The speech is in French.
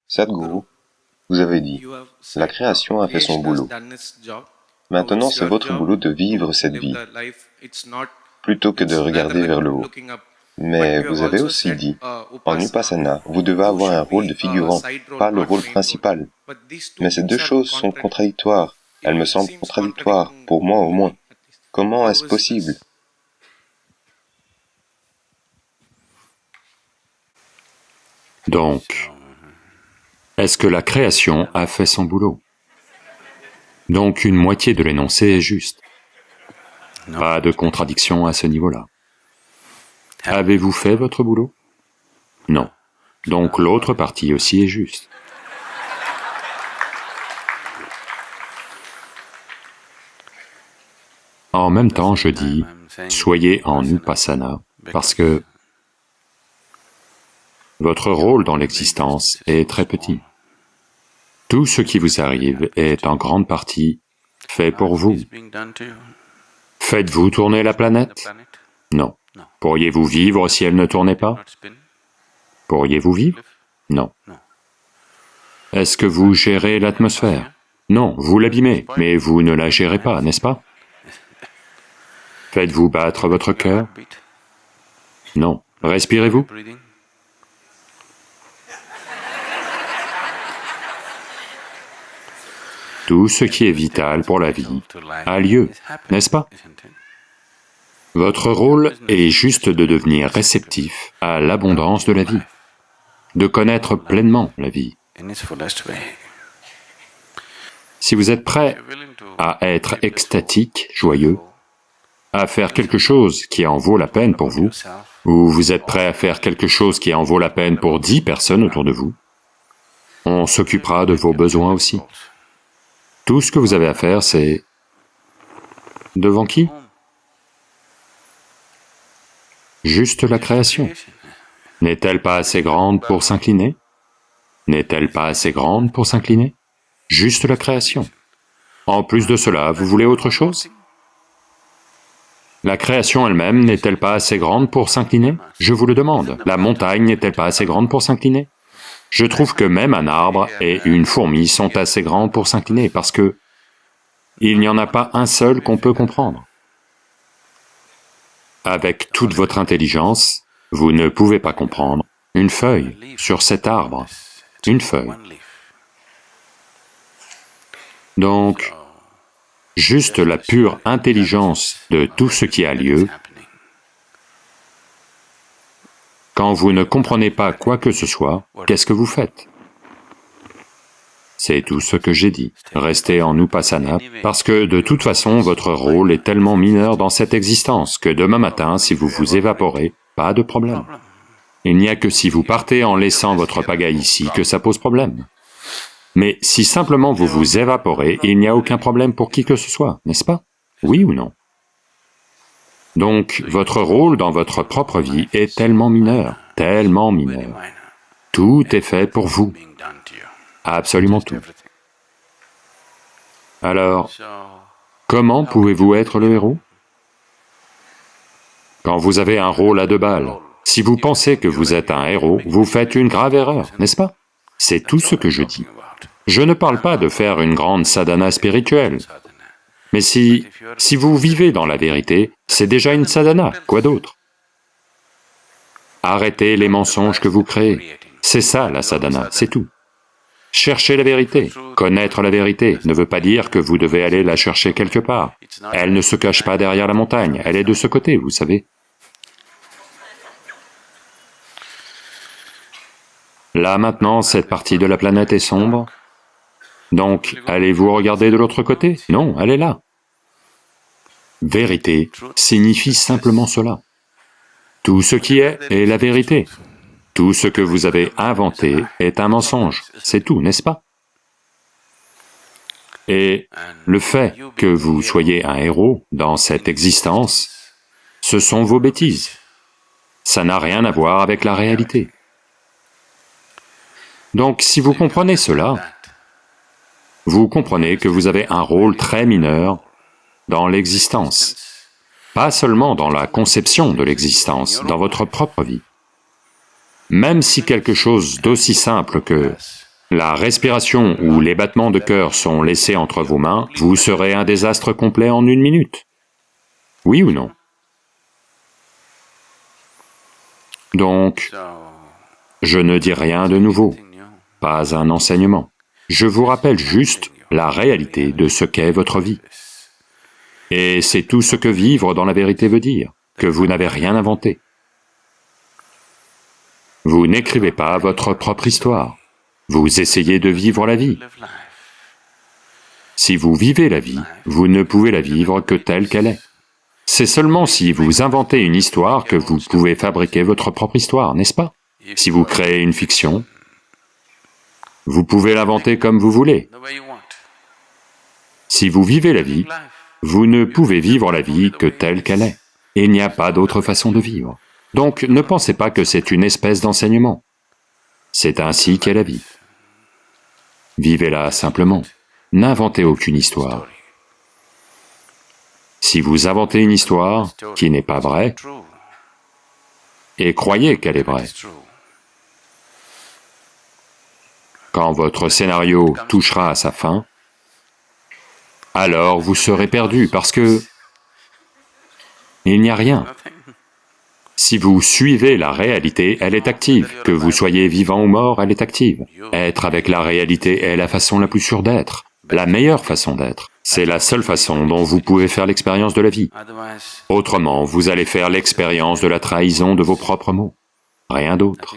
Sadhguru, vous avez dit, la création a fait son boulot. Maintenant, c'est votre boulot de vivre cette vie, plutôt que de regarder vers le haut. Mais vous avez aussi dit, en Vipassana, vous devez avoir un rôle de figurant, pas le rôle principal. Mais ces deux choses sont contradictoires. Elles me semblent contradictoires, pour moi au moins. Comment est-ce possible? Donc, est-ce que la création a fait son boulot? Donc une moitié de l'énoncé est juste. Pas de contradiction à ce niveau-là. Avez-vous fait votre boulot? Non. Donc l'autre partie aussi est juste. En même temps, je dis, soyez en Vipassana, parce que votre rôle dans l'existence est très petit. Tout ce qui vous arrive est en grande partie fait pour vous. Faites-vous tourner la planète? Non. Pourriez-vous vivre si elle ne tournait pas? Pourriez-vous vivre? Non. Est-ce que vous gérez l'atmosphère? Non, vous l'abîmez, mais vous ne la gérez pas, n'est-ce pas? Faites-vous battre votre cœur? Non. Respirez-vous? Tout ce qui est vital pour la vie a lieu, n'est-ce pas? Votre rôle est juste de devenir réceptif à l'abondance de la vie, de connaître pleinement la vie. Si vous êtes prêt à être extatique, joyeux, à faire quelque chose qui en vaut la peine pour vous, ou vous êtes prêt à faire quelque chose qui en vaut la peine pour 10 personnes autour de vous, on s'occupera de vos besoins aussi. Tout ce que vous avez à faire, c'est... Devant qui? Juste la création. N'est-elle pas assez grande pour s'incliner? N'est-elle pas assez grande pour s'incliner? Juste la création. En plus de cela, vous voulez autre chose? La création elle-même n'est-elle pas assez grande pour s'incliner? Je vous le demande. La montagne n'est-elle pas assez grande pour s'incliner? Je trouve que même un arbre et une fourmi sont assez grands pour s'incliner, parce que il n'y en a pas un seul qu'on peut comprendre. Avec toute votre intelligence, vous ne pouvez pas comprendre une feuille sur cet arbre, une feuille. Donc, juste la pure intelligence de tout ce qui a lieu, quand vous ne comprenez pas quoi que ce soit, qu'est-ce que vous faites? C'est tout ce que j'ai dit. Restez en Vipassana, parce que de toute façon, votre rôle est tellement mineur dans cette existence que demain matin, si vous vous évaporez, pas de problème. Il n'y a que si vous partez en laissant votre pagaille ici que ça pose problème. Mais si simplement vous vous évaporez, il n'y a aucun problème pour qui que ce soit, n'est-ce pas? Oui ou non? Donc, votre rôle dans votre propre vie est tellement mineur. Tout est fait pour vous. Absolument tout. Alors, comment pouvez-vous être le héros? Quand vous avez un rôle à 2 balles, si vous pensez que vous êtes un héros, vous faites une grave erreur, n'est-ce pas? C'est tout ce que je dis. Je ne parle pas de faire une grande sadhana spirituelle, mais si vous vivez dans la vérité, c'est déjà une sadhana, quoi d'autre? Arrêtez les mensonges que vous créez, c'est ça la sadhana, c'est tout. Cherchez la vérité. Connaître la vérité ne veut pas dire que vous devez aller la chercher quelque part. Elle ne se cache pas derrière la montagne, elle est de ce côté, vous savez. Là maintenant, cette partie de la planète est sombre. Donc, allez-vous regarder de l'autre côté? Non, elle est là. Vérité signifie simplement cela. Tout ce qui est la vérité. Tout ce que vous avez inventé est un mensonge, c'est tout, n'est-ce pas? Et le fait que vous soyez un héros dans cette existence, ce sont vos bêtises. Ça n'a rien à voir avec la réalité. Donc si vous comprenez cela, vous comprenez que vous avez un rôle très mineur dans l'existence, pas seulement dans la conception de l'existence, dans votre propre vie. Même si quelque chose d'aussi simple que la respiration ou les battements de cœur sont laissés entre vos mains, vous serez un désastre complet en 1 minute. Oui ou non? Donc, je ne dis rien de nouveau, pas un enseignement. Je vous rappelle juste la réalité de ce qu'est votre vie. Et c'est tout ce que vivre dans la vérité veut dire, que vous n'avez rien inventé. Vous n'écrivez pas votre propre histoire, vous essayez de vivre la vie. Si vous vivez la vie, vous ne pouvez la vivre que telle qu'elle est. C'est seulement si vous inventez une histoire que vous pouvez fabriquer votre propre histoire, n'est-ce pas? Si vous créez une fiction, vous pouvez l'inventer comme vous voulez. Si vous vivez la vie, vous ne pouvez vivre la vie que telle qu'elle est. Il n'y a pas d'autre façon de vivre. Donc ne pensez pas que c'est une espèce d'enseignement. C'est ainsi qu'est la vie. Vivez-la simplement. N'inventez aucune histoire. Si vous inventez une histoire qui n'est pas vraie, et croyez qu'elle est vraie, quand votre scénario touchera à sa fin, alors vous serez perdu parce que il n'y a rien. Si vous suivez la réalité, elle est active. Que vous soyez vivant ou mort, elle est active. Être avec la réalité est la façon la plus sûre d'être, la meilleure façon d'être. C'est la seule façon dont vous pouvez faire l'expérience de la vie. Autrement, vous allez faire l'expérience de la trahison de vos propres mots. Rien d'autre.